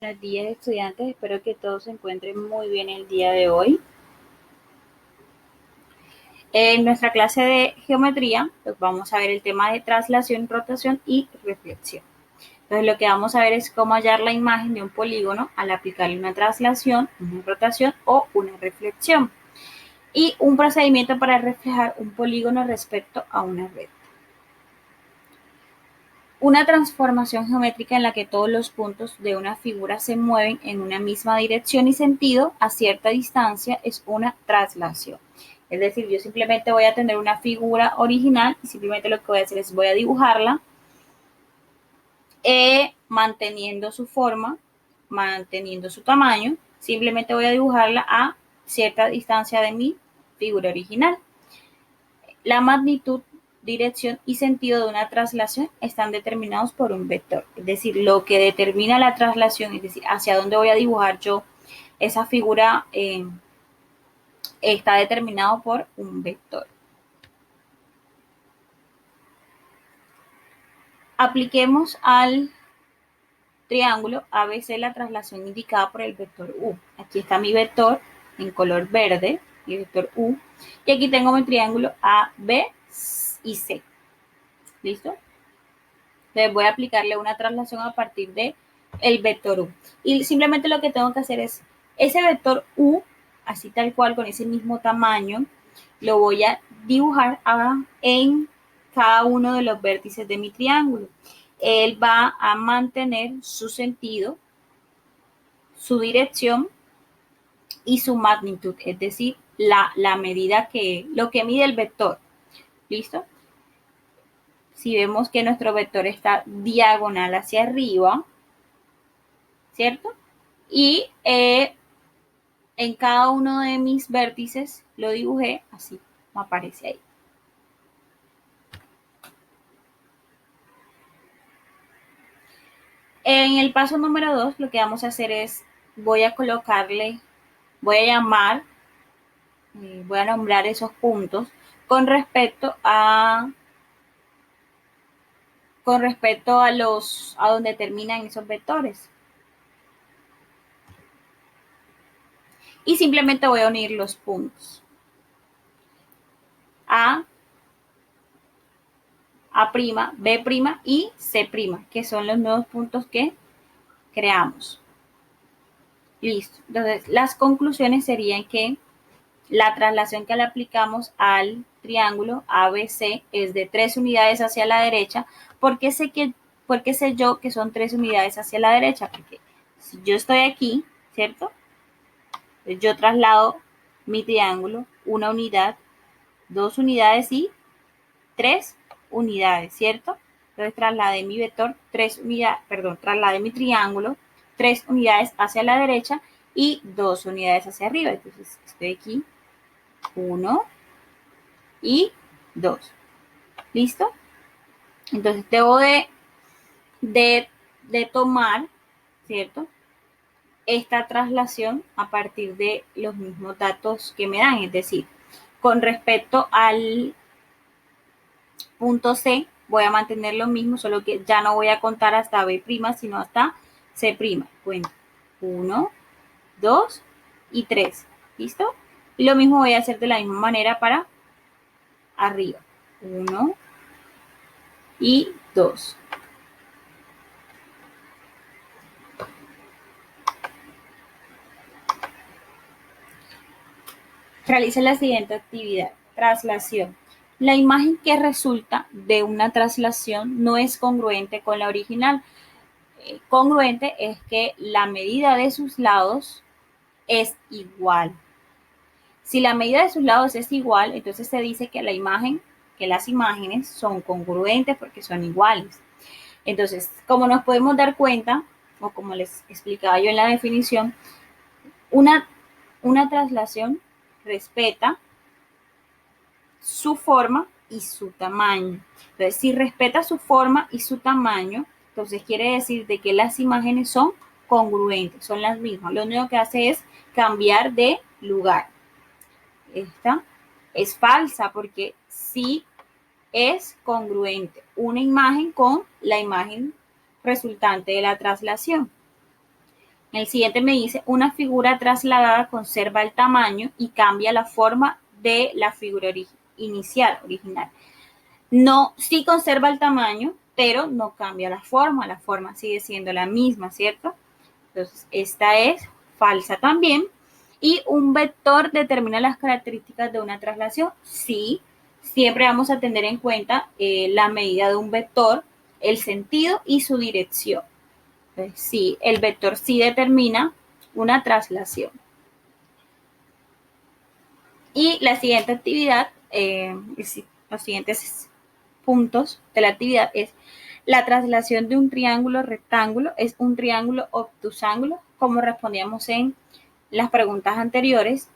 Buenos días, estudiantes. Espero que todos se encuentren muy bien el día de hoy. En nuestra clase de geometría, pues vamos a ver el tema de traslación, rotación y reflexión. Entonces, lo que vamos a ver es cómo hallar la imagen de un polígono al aplicarle una traslación, una rotación o una reflexión. Y un procedimiento para reflejar un polígono respecto a una red. Una transformación geométrica en la que todos los puntos de una figura se mueven en una misma dirección y sentido a cierta distancia es una traslación. Es decir, yo simplemente voy a tener una figura original y simplemente lo que voy a hacer es voy a dibujarla manteniendo su forma, manteniendo su tamaño. Simplemente voy a dibujarla a cierta distancia de mi figura original. La magnitud, dirección y sentido de una traslación están determinados por un vector. Es decir, lo que determina la traslación, es decir, hacia dónde voy a dibujar yo esa figura, está determinado por un vector. Apliquemos al triángulo ABC la traslación indicada por el vector U. Aquí está mi vector en color verde, mi vector U, y aquí tengo mi triángulo A, B y C. ¿Listo? Entonces voy a aplicarle una traslación a partir de el vector U. Y simplemente lo que tengo que hacer es ese vector U, así tal cual, con ese mismo tamaño, lo voy a dibujar en cada uno de los vértices de mi triángulo. Él va a mantener su sentido, su dirección y su magnitud, es decir, la medida lo que mide el vector. ¿Listo? Si vemos que nuestro vector está diagonal hacia arriba, ¿cierto? Y en cada uno de mis vértices lo dibujé así, como aparece ahí. En el paso número 2, lo que vamos a hacer es, voy a llamar, voy a nombrar esos puntos con respecto a donde terminan esos vectores. Y simplemente voy a unir los puntos. A', B' y C', que son los nuevos puntos que creamos. Listo. Entonces, las conclusiones serían que la traslación que le aplicamos al triángulo ABC es de 3 unidades hacia la derecha. ¿Por qué sé yo que son 3 unidades hacia la derecha? Porque si yo estoy aquí, ¿cierto? Yo traslado mi triángulo 1 unidad, 2 unidades y 3 unidades, ¿cierto? Entonces trasladé mi vector trasladé mi triángulo 3 unidades hacia la derecha y 2 unidades hacia arriba. Entonces estoy aquí 1 y 2. ¿Listo? Entonces debo de tomar, ¿cierto? Esta traslación a partir de los mismos datos que me dan, es decir, con respecto al punto C, voy a mantener lo mismo, solo que ya no voy a contar hasta B', sino hasta C'. Cuento 1, 2 y 3. ¿Listo? Y lo mismo voy a hacer de la misma manera para arriba. 1 y 2. Realice la siguiente actividad. Traslación. La imagen que resulta de una traslación no es congruente con la original. Congruente es que la medida de sus lados es igual. Si la medida de sus lados es igual, entonces se dice que las imágenes son congruentes porque son iguales. Entonces, como nos podemos dar cuenta, o como les explicaba yo en la definición, una traslación respeta su forma y su tamaño. Entonces, si respeta su forma y su tamaño, entonces quiere decir de que las imágenes son congruentes, son las mismas. Lo único que hace es cambiar de lugar. Esta es falsa porque sí es congruente una imagen con la imagen resultante de la traslación. El siguiente me dice, una figura trasladada conserva el tamaño y cambia la forma de la figura original. No, sí conserva el tamaño, pero no cambia la forma sigue siendo la misma, ¿cierto? Entonces, esta es falsa también. ¿Y un vector determina las características de una traslación? Sí, siempre vamos a tener en cuenta la medida de un vector, el sentido y su dirección. Entonces, sí, el vector sí determina una traslación. Y la siguiente actividad, los siguientes puntos de la actividad es la traslación de un triángulo rectángulo es un triángulo obtusángulo, como respondíamos en las preguntas anteriores.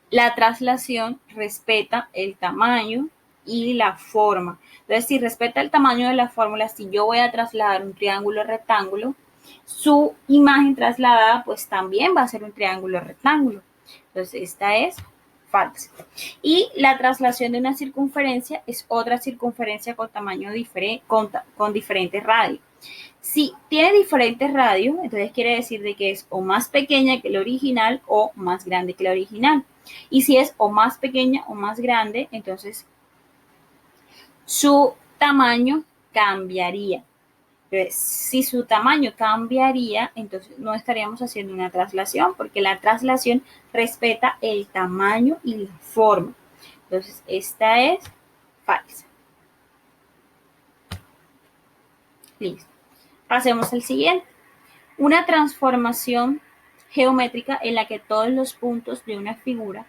La traslación respeta el tamaño y la forma. Entonces, si respeta el tamaño de la fórmula, si yo voy a trasladar un triángulo rectángulo, su imagen trasladada pues también va a ser un triángulo rectángulo. Entonces, esta es falsa. Y la traslación de una circunferencia es otra circunferencia con tamaño diferente, con diferentes radios. Si tiene diferentes radios, entonces quiere decir de que es o más pequeña que la original o más grande que la original. Y si es o más pequeña o más grande, entonces su tamaño cambiaría. Entonces, si su tamaño cambiaría, entonces no estaríamos haciendo una traslación, porque la traslación respeta el tamaño y la forma. Entonces, esta es falsa. Listo. Pasemos al siguiente. Una transformación geométrica en la que todos los puntos de una figura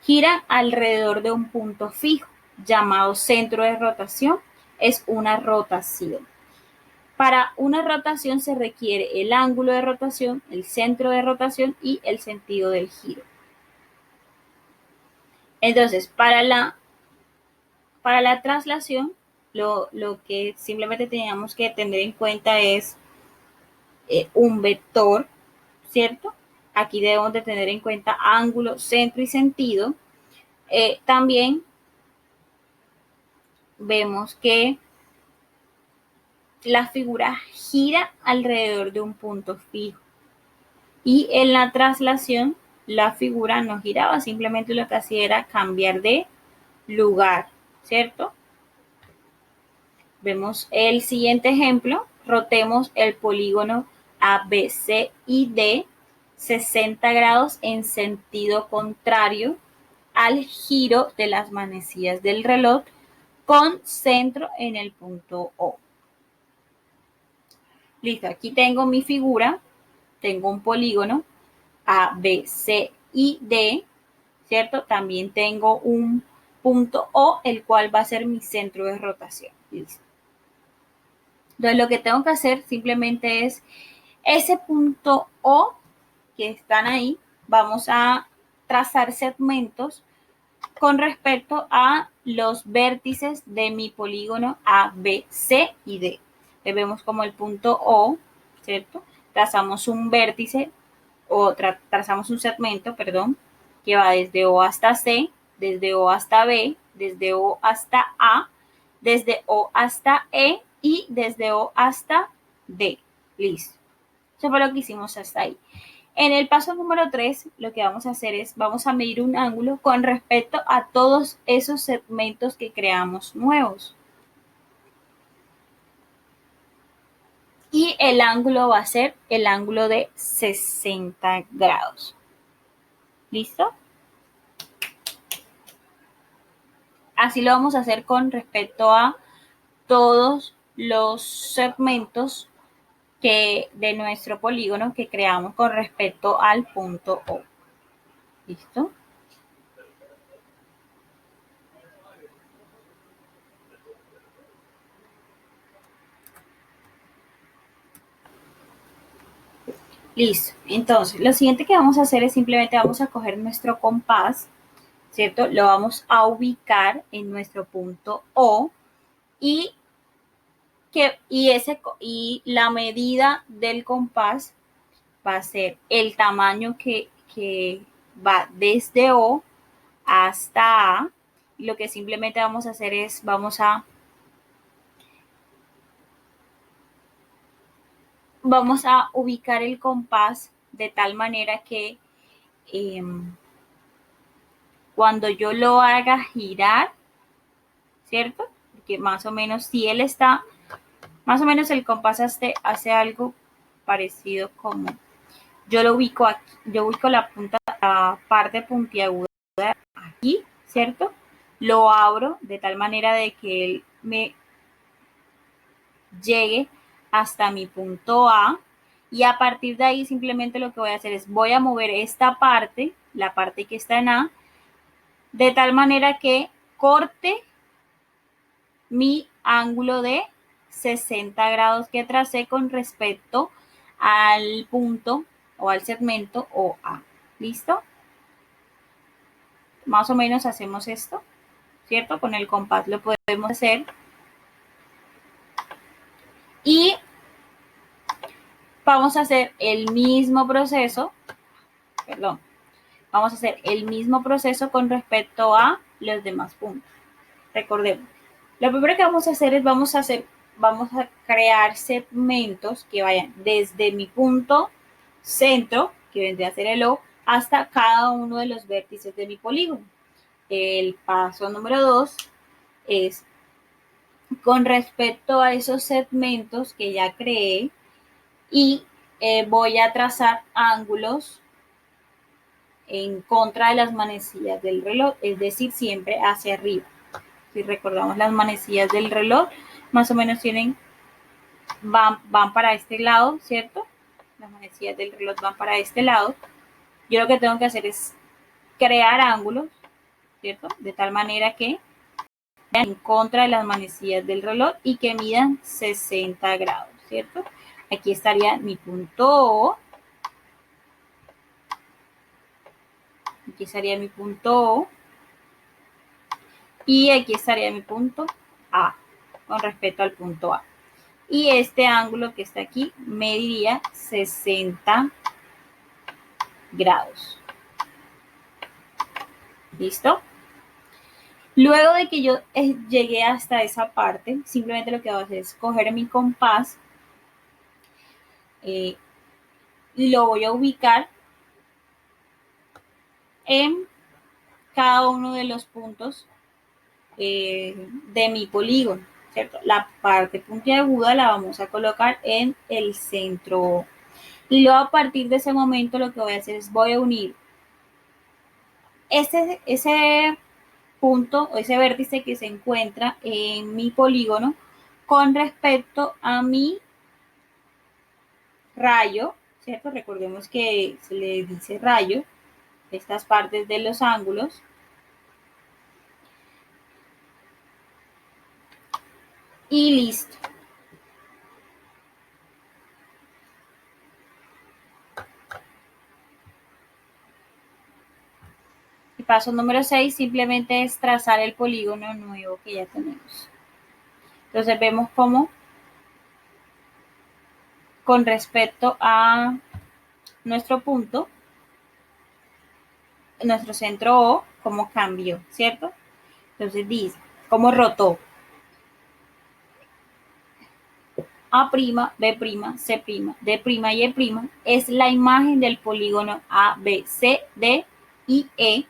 giran alrededor de un punto fijo, llamado centro de rotación, es una rotación. Para una rotación se requiere el ángulo de rotación, el centro de rotación y el sentido del giro. Entonces, para la traslación, lo que simplemente teníamos que tener en cuenta es un vector, ¿cierto? Aquí debemos de tener en cuenta ángulo, centro y sentido. También vemos que la figura gira alrededor de un punto fijo. Y en la traslación, la figura no giraba, simplemente lo que hacía era cambiar de lugar, ¿cierto? Vemos el siguiente ejemplo. Rotemos el polígono A, B, C y D 60 grados en sentido contrario al giro de las manecillas del reloj con centro en el punto O. Listo, aquí tengo mi figura, tengo un polígono A, B, C y D, ¿cierto? También tengo un punto O, el cual va a ser mi centro de rotación. Listo. Entonces, lo que tengo que hacer simplemente es ese punto O que están ahí, vamos a trazar segmentos con respecto a los vértices de mi polígono A, B, C y D. Le vemos como el punto O, ¿cierto? Trazamos un vértice o trazamos un segmento, perdón, que va desde O hasta C, desde O hasta B, desde O hasta A, desde O hasta E y desde O hasta D. Listo. Eso fue lo que hicimos hasta ahí. En el paso número 3, lo que vamos a hacer es, vamos a medir un ángulo con respecto a todos esos segmentos que creamos nuevos. Y el ángulo va a ser el ángulo de 60 grados. ¿Listo? Así lo vamos a hacer con respecto a todos los segmentos de nuestro polígono que creamos con respecto al punto O. ¿Listo? Listo. Entonces, lo siguiente que vamos a hacer es simplemente vamos a coger nuestro compás, ¿cierto? Lo vamos a ubicar en nuestro punto O y, y la medida del compás va a ser el tamaño que va desde O hasta A. Y lo que simplemente vamos a hacer es, vamos a ubicar el compás de tal manera que cuando yo lo haga girar, ¿cierto? Porque más o menos si él está, más o menos el compás hace algo parecido como, yo lo ubico aquí, yo ubico la punta, la parte puntiaguda aquí, ¿cierto? Lo abro de tal manera de que él me llegue hasta mi punto A y a partir de ahí simplemente lo que voy a hacer es voy a mover esta parte, la parte que está en A, de tal manera que corte mi ángulo de 60 grados que tracé con respecto al punto o al segmento OA. ¿Listo? Más o menos hacemos esto, ¿cierto? Con el compás lo podemos hacer. Y vamos a hacer el mismo proceso, perdón, vamos a hacer el mismo proceso con respecto a los demás puntos. Recordemos, lo primero que vamos a hacer es vamos a crear segmentos que vayan desde mi punto centro, que vendría a ser el O, hasta cada uno de los vértices de mi polígono. El paso número 2 es con respecto a esos segmentos que ya creé y voy a trazar ángulos en contra de las manecillas del reloj, es decir, siempre hacia arriba. Si recordamos las manecillas del reloj, más o menos van para este lado, ¿cierto? Las manecillas del reloj van para este lado. Yo lo que tengo que hacer es crear ángulos, ¿cierto? De tal manera que vayan en contra de las manecillas del reloj y que midan 60 grados, ¿cierto? Aquí estaría mi punto O. Aquí estaría mi punto O. Y aquí estaría mi punto A con respecto al punto A. Y este ángulo que está aquí mediría 60 grados. ¿Listo? Luego de que yo llegué hasta esa parte, simplemente lo que voy a hacer es coger mi compás, lo voy a ubicar en cada uno de los puntos de mi polígono, ¿cierto? La parte puntiaguda la vamos a colocar en el centro. Y luego a partir de ese momento lo que voy a hacer es voy a unir ese punto o ese vértice que se encuentra en mi polígono con respecto a mi rayo, ¿cierto? Recordemos que se le dice rayo, estas partes de los ángulos. Y listo. El paso número 6 simplemente es trazar el polígono nuevo que ya tenemos. Entonces vemos cómo con respecto a nuestro punto, nuestro centro O, cómo cambió, ¿cierto? Entonces dice, cómo rotó. A', B', C', D' y E' es la imagen del polígono A, B, C, D y E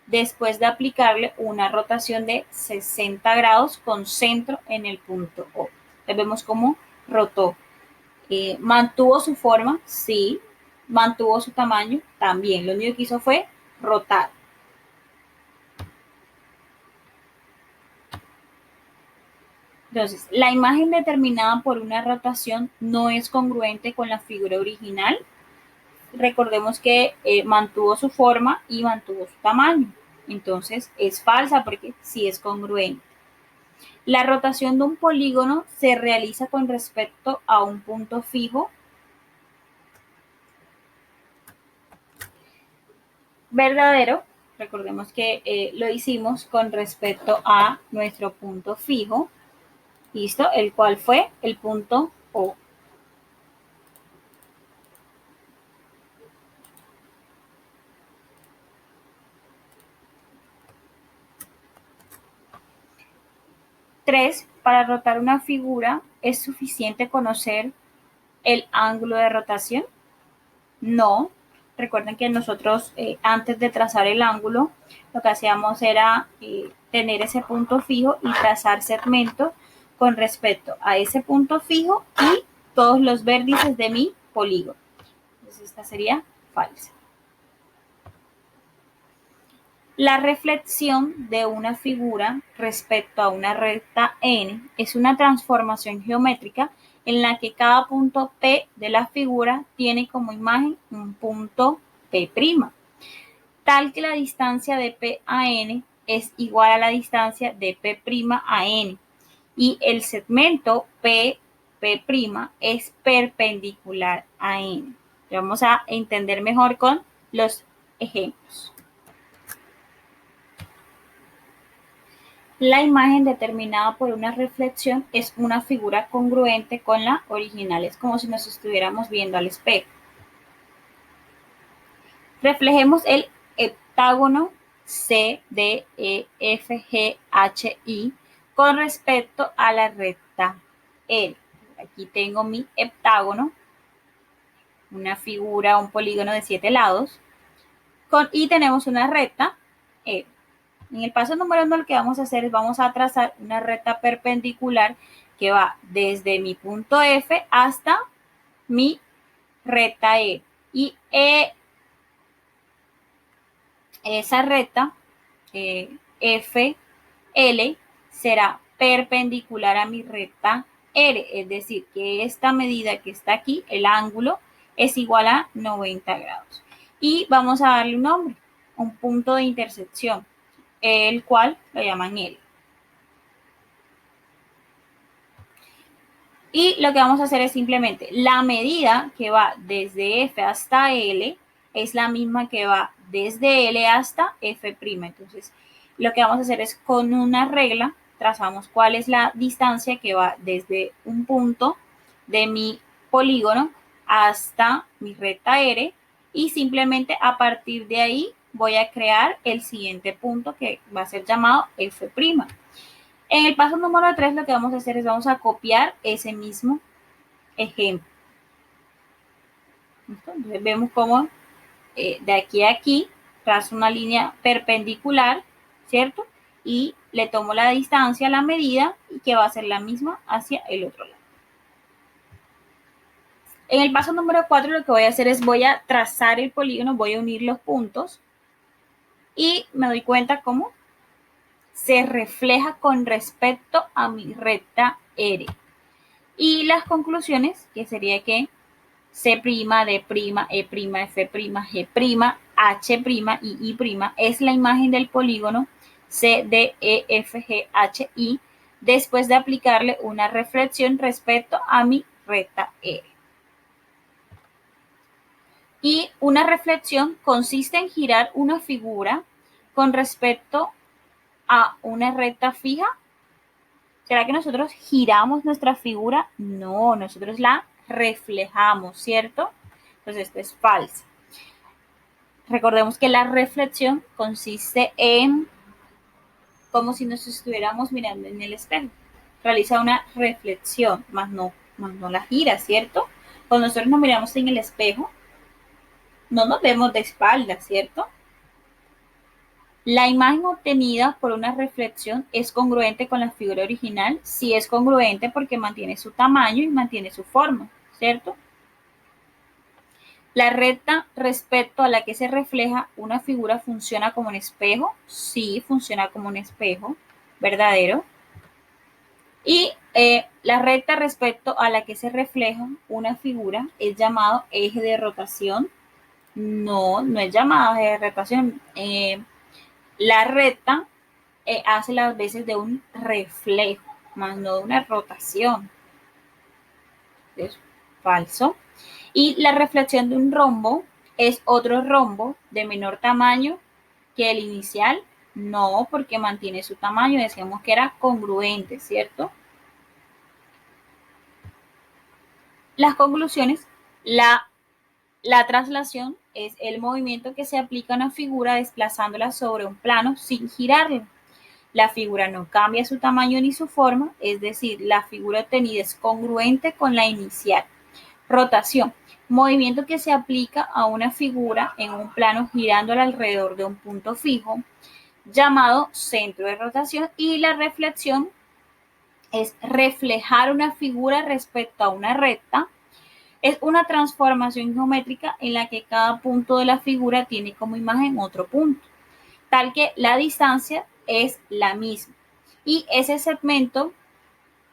después de aplicarle una rotación de 60 grados con centro en el punto O. Entonces vemos cómo rotó. ¿Mantuvo su forma? Sí. ¿Mantuvo su tamaño? También. Lo único que hizo fue rotar. Entonces, la imagen determinada por una rotación no es congruente con la figura original. Recordemos que mantuvo su forma y mantuvo su tamaño. Entonces, es falsa porque sí es congruente. La rotación de un polígono se realiza con respecto a un punto fijo. Verdadero, recordemos que lo hicimos con respecto a nuestro punto fijo, ¿listo? El cual fue el punto O. Tres, para rotar una figura es suficiente conocer el ángulo de rotación? No. Recuerden que nosotros antes de trazar el ángulo, lo que hacíamos era tener ese punto fijo y trazar segmentos con respecto a ese punto fijo y todos los vértices de mi polígono. Entonces esta sería falsa. La reflexión de una figura respecto a una recta n es una transformación geométrica en la que cada punto P de la figura tiene como imagen un punto P', tal que la distancia de P a n es igual a la distancia de P' a n y el segmento P' es perpendicular a n. Vamos a entender mejor con los ejemplos. La imagen determinada por una reflexión es una figura congruente con la original. Es como si nos estuviéramos viendo al espejo. Reflejemos el heptágono CDEFGHI con respecto a la recta L. Aquí tengo mi heptágono, una figura, un polígono de 7 lados, y tenemos una recta L. En el paso número 1 lo que vamos a hacer es vamos a trazar una recta perpendicular que va desde mi punto F hasta mi recta E. Y esa recta FL será perpendicular a mi recta R, es decir, que esta medida que está aquí, el ángulo, es igual a 90 grados. Y vamos a darle un nombre, un punto de intersección, el cual lo llaman L. Y lo que vamos a hacer es simplemente la medida que va desde F hasta L es la misma que va desde L hasta F'. Entonces, lo que vamos a hacer es con una regla, trazamos cuál es la distancia que va desde un punto de mi polígono hasta mi recta R y simplemente a partir de ahí voy a crear el siguiente punto que va a ser llamado F'. En el paso número 3 lo que vamos a hacer es vamos a copiar ese mismo ejemplo. ¿Listo? Entonces vemos cómo de aquí a aquí trazo una línea perpendicular, ¿cierto? Y le tomo la distancia, la medida, y que va a ser la misma hacia el otro lado. En el paso número 4 lo que voy a hacer es voy a trazar el polígono, voy a unir los puntos y me doy cuenta cómo se refleja con respecto a mi recta R. Y las conclusiones, que sería que C', D', E', F', G', H' y I' es la imagen del polígono CDEFGHI después de aplicarle una reflexión respecto a mi recta R. Y una reflexión consiste en girar una figura con respecto a una recta fija. ¿Será que nosotros giramos nuestra figura? No, nosotros la reflejamos, ¿cierto? Entonces esto es falso. Recordemos que la reflexión consiste en como si nos estuviéramos mirando en el espejo. Realiza una reflexión, más no la gira, ¿cierto? Cuando nosotros nos miramos en el espejo, no nos vemos de espalda, ¿cierto? La imagen obtenida por una reflexión es congruente con la figura original. Sí es congruente porque mantiene su tamaño y mantiene su forma, ¿cierto? La recta respecto a la que se refleja una figura funciona como un espejo. Sí, funciona como un espejo, verdadero. Y la recta respecto a la que se refleja una figura es llamado eje de rotación. No, no es llamado eje de rotación. La recta hace las veces de un reflejo, más no de una rotación. Es falso. Y la reflexión de un rombo es otro rombo de menor tamaño que el inicial. No, porque mantiene su tamaño. Decíamos que era congruente, ¿cierto? Las conclusiones, la traslación es el movimiento que se aplica a una figura desplazándola sobre un plano sin girarla. La figura no cambia su tamaño ni su forma, es decir, la figura obtenida es congruente con la inicial. Rotación. Movimiento que se aplica a una figura en un plano girándola alrededor de un punto fijo, llamado centro de rotación. Y la reflexión es reflejar una figura respecto a una recta. Es una transformación geométrica en la que cada punto de la figura tiene como imagen otro punto, tal que la distancia es la misma. Y ese segmento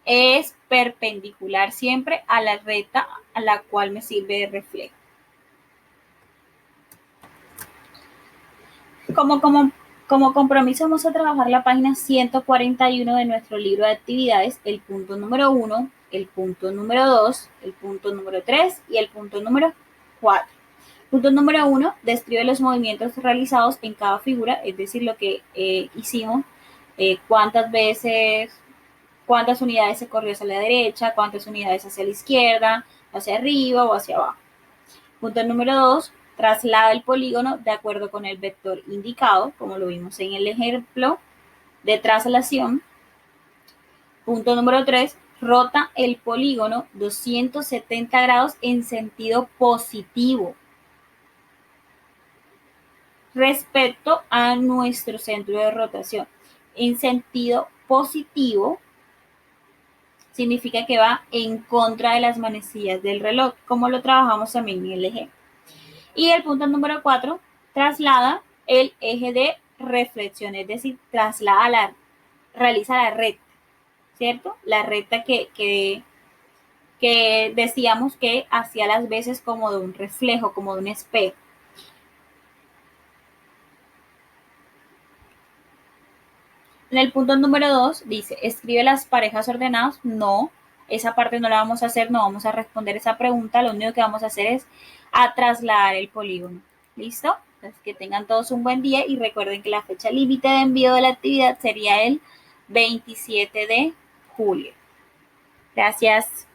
es perpendicular siempre a la recta a la cual me sirve de reflejo. Como compromiso vamos a trabajar la página 141 de nuestro libro de actividades, el punto número 1, el punto número 2, el punto número 3 y el punto número 4. Punto número 1, describe los movimientos realizados en cada figura, es decir, lo que hicimos, cuántas veces, cuántas unidades se corrió hacia la derecha, cuántas unidades hacia la izquierda, hacia arriba o hacia abajo. Punto número 2, traslada el polígono de acuerdo con el vector indicado, como lo vimos en el ejemplo de traslación. Punto número 3, rota el polígono 270 grados en sentido positivo respecto a nuestro centro de rotación. En sentido positivo significa que va en contra de las manecillas del reloj, como lo trabajamos también en el ejemplo. Y el punto número 4, traslada el eje de reflexión, es decir, realiza la recta, ¿cierto? La recta que decíamos que hacía las veces como de un reflejo, como de un espejo. En el punto número 2 dice, escribe las parejas ordenadas. No, esa parte no la vamos a hacer, no vamos a responder esa pregunta. Lo único que vamos a hacer es a trasladar el polígono. ¿Listo? Entonces, que tengan todos un buen día y recuerden que la fecha límite de envío de la actividad sería el 27 de julio. Gracias.